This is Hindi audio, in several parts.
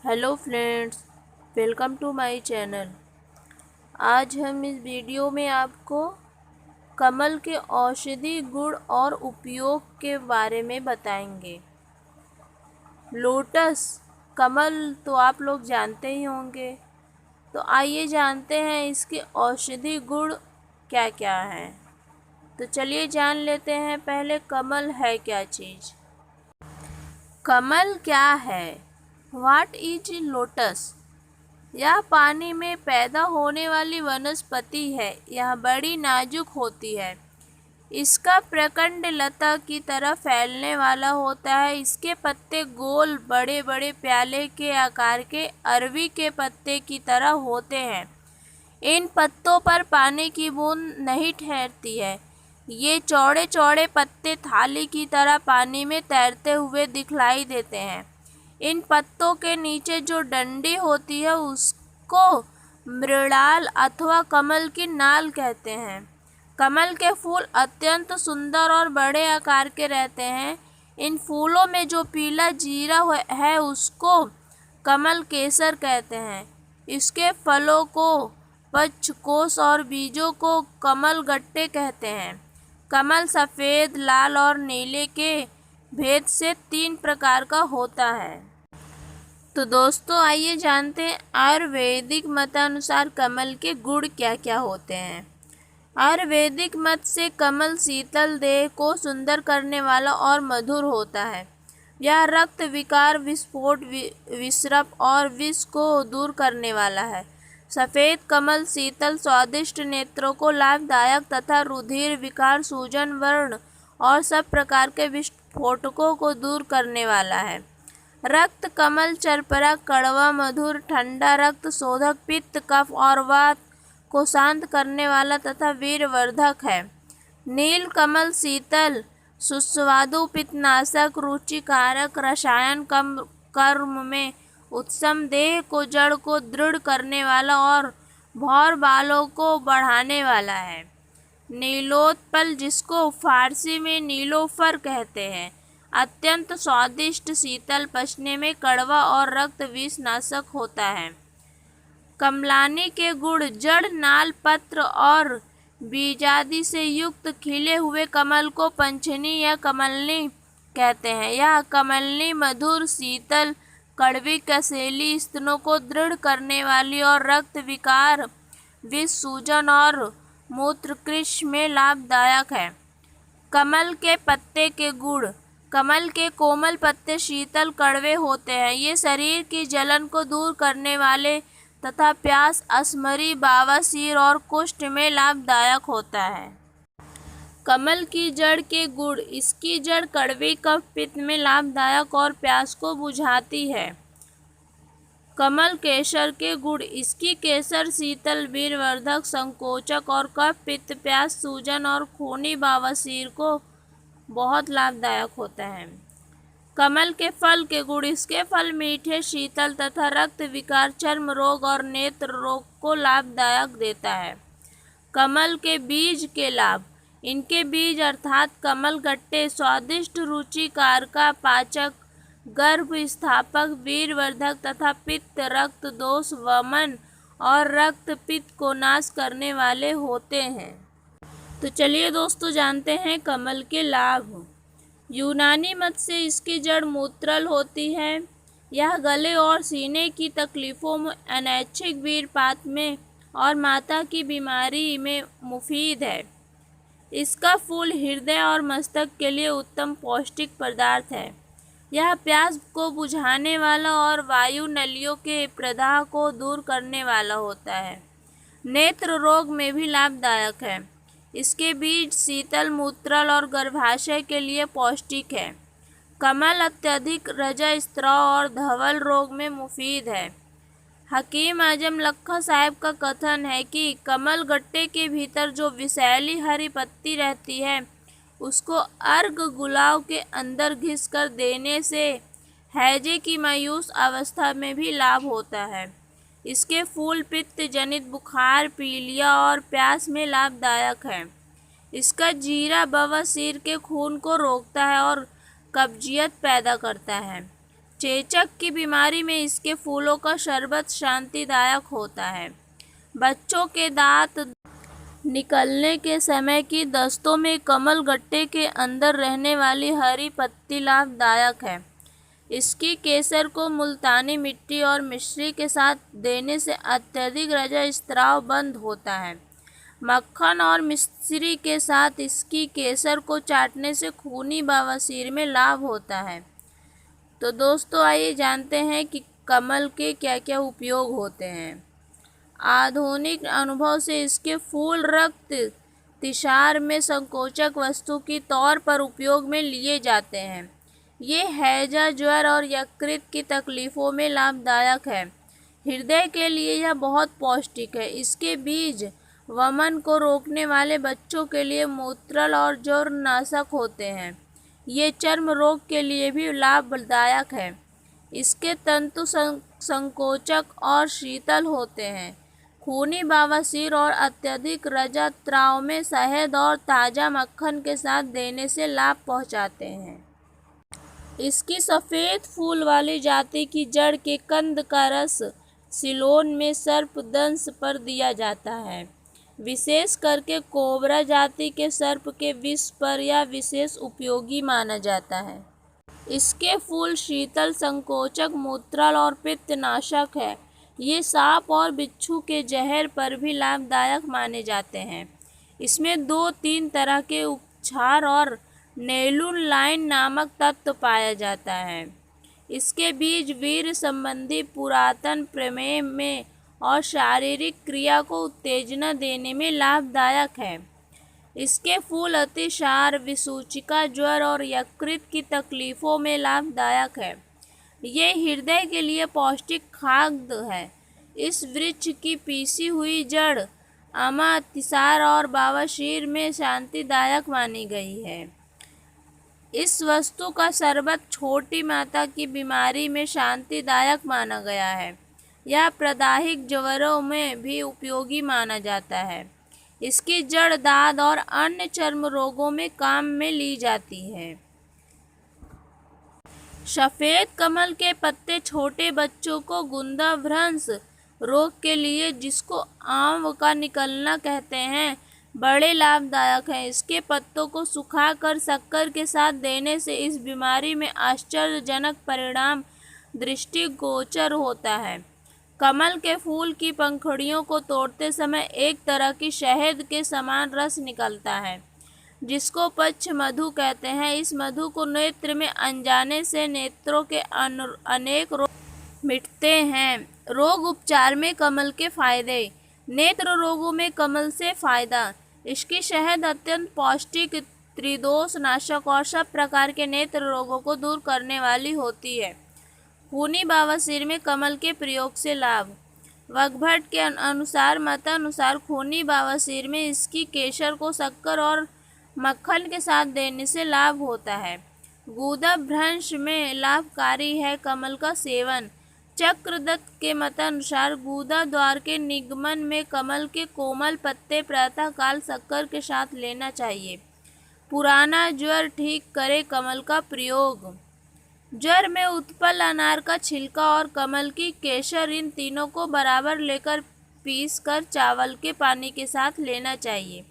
Hello friends, welcome to my channel. आज हम इस वीडियो में आपको कमल के औषधि गुण और उपयोग के बारे में बताएंगे। लोटस कमल तो आप लोग जानते ही होंगे, तो आइए जानते हैं इसके औषधि गुण क्या क्या हैं। तो चलिए जान लेते हैं पहले कमल है क्या चीज़। कमल क्या है? What is lotus? यह पानी में पैदा होने वाली वनस्पति है। यह बड़ी नाजुक होती है। इसका प्रकांड लता की तरह फैलने वाला होता है। इसके पत्ते गोल बड़े बड़े प्याले के आकार के अरवी के पत्ते की तरह होते हैं। इन पत्तों पर पानी की बूंद नहीं ठहरती है। ये चौड़े चौड़े पत्ते थाली की तरह पानी में तैरते हुए दिखलाई देते हैं। इन पत्तों के नीचे जो डंडी होती है उसको मृणाल अथवा कमल की नाल कहते हैं। कमल के फूल अत्यंत सुंदर और बड़े आकार के रहते हैं। इन फूलों में जो पीला जीरा है उसको कमल केसर कहते हैं। इसके फलों को पक्षकोष और बीजों को कमल गट्टे कहते हैं। कमल सफ़ेद, लाल और नीले के भेद से 3 प्रकार का होता है। तो दोस्तों आइए जानते हैं आयुर्वेदिक मतानुसार कमल के गुण क्या क्या होते हैं। आयुर्वेदिक मत से कमल शीतल देह को सुंदर करने वाला और मधुर होता है। यह रक्त विकार, विस्फोट, विषरप और विष को दूर करने वाला है। सफ़ेद कमल शीतल स्वादिष्ट नेत्रों को लाभदायक तथा रुधिर विकार, सूजन, व्रण और सब प्रकार के विस्फोटकों को दूर करने वाला है। रक्त कमल चरपरा, कड़वा, मधुर, ठंडा, रक्त शोधक, पित्त, कफ और वात को शांत करने वाला तथा वीरवर्धक है। नील कमल शीतल, सुस्वादु, पित्तनाशक, रुचिकारक, रसायन कर्म में उत्तम, देह को जड़ को दृढ़ करने वाला और भौर बालों को बढ़ाने वाला है। नीलोत्पल, जिसको फारसी में नीलोफर कहते हैं, अत्यंत स्वादिष्ट, शीतल, पचने में कड़वा और रक्त विष नाशक होता है। कमलानी के गुण: जड़, नाल, पत्र और बीजादि से युक्त खिले हुए कमल को पंचनी या कमलनी कहते हैं। यह कमलनी मधुर, शीतल, कड़वी, कसेली, स्तनों को दृढ़ करने वाली और रक्त विकार, विष, सूजन और मूत्रकृश में लाभदायक है। कमल के पत्ते के गुण: कमल के कोमल पत्ते शीतल, कड़वे होते हैं। ये शरीर की जलन को दूर करने वाले तथा प्यास, अश्मरी, बवासीर और कुष्ठ में लाभदायक होता है। कमल की जड़ के गुण: इसकी जड़ कड़वी, कफ, पित्त में लाभदायक और प्यास को बुझाती है। कमल केसर के गुण: इसकी केसर शीतल, वीरवर्धक, संकोचक और कफ, पित्त, प्यास, सूजन और खूनी बवासीर को बहुत लाभदायक होता है। कमल के फल के गुण: इसके फल मीठे, शीतल तथा रक्त विकार, चर्म रोग और नेत्र रोग को लाभदायक देता है। कमल के बीज के लाभ: इनके बीज अर्थात कमल गट्टे स्वादिष्ट, रुचिकार, पाचक, गर्भ स्थापक, वीरवर्धक तथा पित्त, रक्त दोष, वमन और रक्त पित्त को नाश करने वाले होते हैं। तो चलिए दोस्तों जानते हैं कमल के लाभ। यूनानी मत से इसकी जड़ मूत्रल होती है। यह गले और सीने की तकलीफ़ों में, अनैच्छिक वीरपात में और माता की बीमारी में मुफीद है। इसका फूल हृदय और मस्तक के लिए उत्तम पौष्टिक पदार्थ है। यह प्यास को बुझाने वाला और वायु नलियों के प्रदाह को दूर करने वाला होता है। नेत्र रोग में भी लाभदायक है। इसके बीज शीतल, मूत्रल और गर्भाशय के लिए पौष्टिक है। कमल अत्यधिक रजस्त्राव और धवल रोग में मुफीद है। हकीम आजम लखा साहब का कथन है कि कमल गट्टे के भीतर जो विषैली हरी पत्ती रहती है उसको अर्घ गुलाव के अंदर घिस कर देने से हैजे की मायूस अवस्था में भी लाभ होता है। इसके फूल पित्त जनित बुखार, पीलिया और प्यास में लाभदायक है। इसका जीरा बवासीर के खून को रोकता है और कब्जियत पैदा करता है। चेचक की बीमारी में इसके फूलों का शरबत शांतिदायक होता है। बच्चों के दांत निकलने के समय की दस्तों में कमल गट्टे के अंदर रहने वाली हरी पत्ती लाभदायक है। इसकी केसर को मुल्तानी मिट्टी और मिश्री के साथ देने से अत्यधिक रजस्राव बंद होता है। मक्खन और मिश्री के साथ इसकी केसर को चाटने से खूनी बवासीर में लाभ होता है। तो दोस्तों आइए जानते हैं कि कमल के क्या क्या उपयोग होते हैं। आधुनिक अनुभव से इसके फूल रक्त तिशार में संकोचक वस्तु के तौर पर उपयोग में लिए जाते हैं। ये हैजा, ज्वर और यकृत की तकलीफ़ों में लाभदायक है। हृदय के लिए यह बहुत पौष्टिक है। इसके बीज वमन को रोकने वाले बच्चों के लिए मूत्रल और ज्वरनाशक होते हैं। ये चर्म रोग के लिए भी लाभदायक है। इसके तंतु संकोचक और शीतल होते हैं। खूनी बवासीर और अत्यधिक रजस्राव में शहद और ताज़ा मक्खन के साथ देने से लाभ पहुंचाते हैं। इसकी सफ़ेद फूल वाली जाति की जड़ के कंद का रस सिलोन में सर्पदंश पर दिया जाता है। विशेष करके कोबरा जाति के सर्प के विष पर यह विशेष उपयोगी माना जाता है। इसके फूल शीतल, संकोचक, मूत्रल और पित्तनाशक है। ये सांप और बिच्छू के जहर पर भी लाभदायक माने जाते हैं। इसमें 2-3 तरह के उपचार और नेलुलाइन नामक तत्व पाया जाता है। इसके बीज वीर्य संबंधी पुरातन प्रमेय में और शारीरिक क्रिया को उत्तेजना देने में लाभदायक है। इसके फूल अतिसार, विसूचिका, ज्वर और यकृत की तकलीफ़ों में लाभदायक है। ये हृदय के लिए पौष्टिक खाद्य है। इस वृक्ष की पीसी हुई जड़ अमा, अतिसार और बवासीर में शांतिदायक मानी गई है। इस वस्तु का शरबत छोटी माता की बीमारी में शांतिदायक माना गया है। यह प्रदाहिक ज्वरों में भी उपयोगी माना जाता है। इसकी जड़ दाद और अन्य चर्म रोगों में काम में ली जाती है। सफ़ेद कमल के पत्ते छोटे बच्चों को गुंदाभ्रंश रोग के लिए, जिसको आंव का निकलना कहते हैं, बड़े लाभदायक हैं। इसके पत्तों को सुखाकर शक्कर के साथ देने से इस बीमारी में आश्चर्यजनक परिणाम दृष्टिगोचर होता है। कमल के फूल की पंखुड़ियों को तोड़ते समय एक तरह की शहद के समान रस निकलता है, जिसको पक्ष मधु कहते हैं। इस मधु को नेत्र में अनजाने से नेत्रों के अनेक रोग मिटते हैं। रोग उपचार में कमल के फायदे। नेत्र रोगों में कमल से फायदा। इसकी शहद अत्यंत पौष्टिक, त्रिदोष नाशक और सब प्रकार के नेत्र रोगों को दूर करने वाली होती है। खूनी बवासीर में कमल के प्रयोग से लाभ। वाग्भट के मतानुसार खूनी बवासीर में इसकी केसर को शक्कर और मक्खन के साथ देने से लाभ होता है। गुदाभ्रंश में लाभकारी है कमल का सेवन। चक्रदत्त के मतानुसार गुदा द्वार के निगमन में कमल के कोमल पत्ते प्रातःकाल शक्कर के साथ लेना चाहिए। पुराना ज्वर ठीक करे कमल का प्रयोग। ज्वर में उत्पल अनार का छिलका और कमल की केसर, इन तीनों को बराबर लेकर पीसकर चावल के पानी के साथ लेना चाहिए।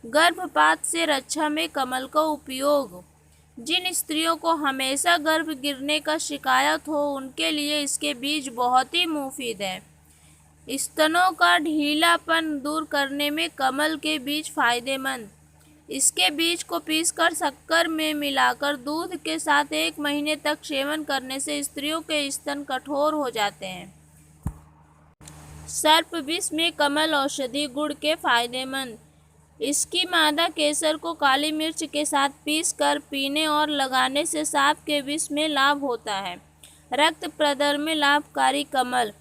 गर्भपात से रक्षा में कमल का उपयोग। जिन स्त्रियों को हमेशा गर्भ गिरने का शिकायत हो, उनके लिए इसके बीज बहुत ही मुफीद है। स्तनों का ढीलापन दूर करने में कमल के बीज फायदेमंद। इसके बीज को पीसकर शक्कर में मिलाकर दूध के साथ 1 महीने तक सेवन करने से स्त्रियों के स्तन कठोर हो जाते हैं। सर्प विष में कमल औषधि गुण के फायदेमंद। इसकी मादा केसर को काली मिर्च के साथ पीसकर पीने और लगाने से सांप के विष में लाभ होता है। रक्त प्रदर में लाभकारी कमल।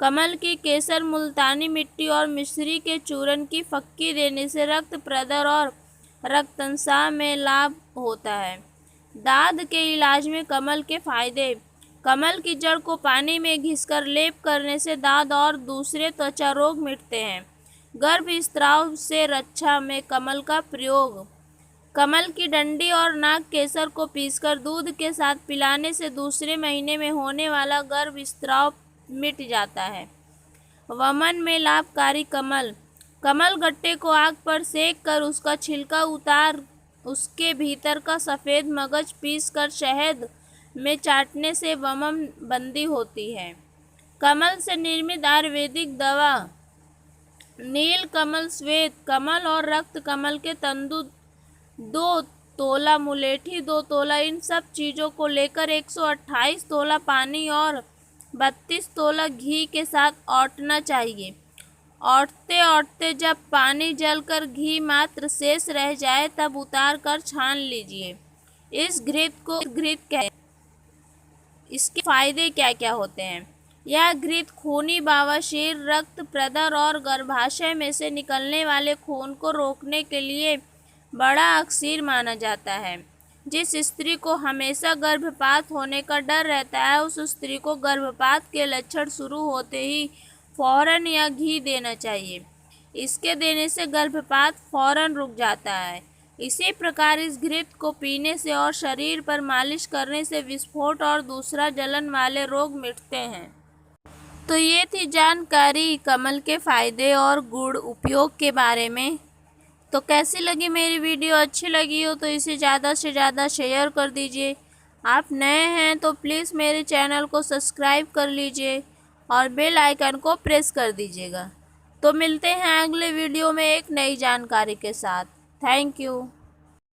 कमल की केसर, मुल्तानी मिट्टी और मिश्री के चूर्ण की फक्की देने से रक्त प्रदर और रक्तस्राव में लाभ होता है। दाद के इलाज में कमल के फायदे। कमल की जड़ को पानी में घिसकर लेप करने से दाद और दूसरे त्वचा रोग मिटते हैं। गर्भस्राव से रक्षा में कमल का प्रयोग। कमल की डंडी और नाग केसर को पीसकर दूध के साथ पिलाने से दूसरे महीने में होने वाला गर्भस्राव मिट जाता है। वमन में लाभकारी कमल। कमल गट्टे को आग पर सेक कर उसका छिलका उतार उसके भीतर का सफ़ेद मगज पीस कर शहद में चाटने से वमन बंदी होती है। कमल से निर्मित आयुर्वेदिक दवा। नील कमल, श्वेत कमल और रक्त कमल के तंतु 2 तोला, मुलेठी 2 तोला, इन सब चीज़ों को लेकर 128 तोला पानी और 32 तोला घी के साथ औटना चाहिए। औटते औटते जब पानी जलकर घी मात्र शेष रह जाए तब उतार कर छान लीजिए। इस घृत कहते हैं। इसके फायदे क्या क्या होते हैं? यह घृत खूनी बवासीर, रक्त प्रदर और गर्भाशय में से निकलने वाले खून को रोकने के लिए बड़ा अक्सीर माना जाता है। जिस स्त्री को हमेशा गर्भपात होने का डर रहता है, उस स्त्री को गर्भपात के लक्षण शुरू होते ही फौरन यह घी देना चाहिए। इसके देने से गर्भपात फौरन रुक जाता है। इसी प्रकार इस घृत को पीने से और शरीर पर मालिश करने से विस्फोट और दूसरा जलन वाले रोग मिटते हैं। तो ये थी जानकारी कमल के फायदे और गुण उपयोग के बारे में। तो कैसी लगी मेरी वीडियो? अच्छी लगी हो तो इसे ज़्यादा से ज़्यादा शेयर कर दीजिए। आप नए हैं तो प्लीज़ मेरे चैनल को सब्सक्राइब कर लीजिए और बेल आइकन को प्रेस कर दीजिएगा। तो मिलते हैं अगले वीडियो में एक नई जानकारी के साथ। Thank you.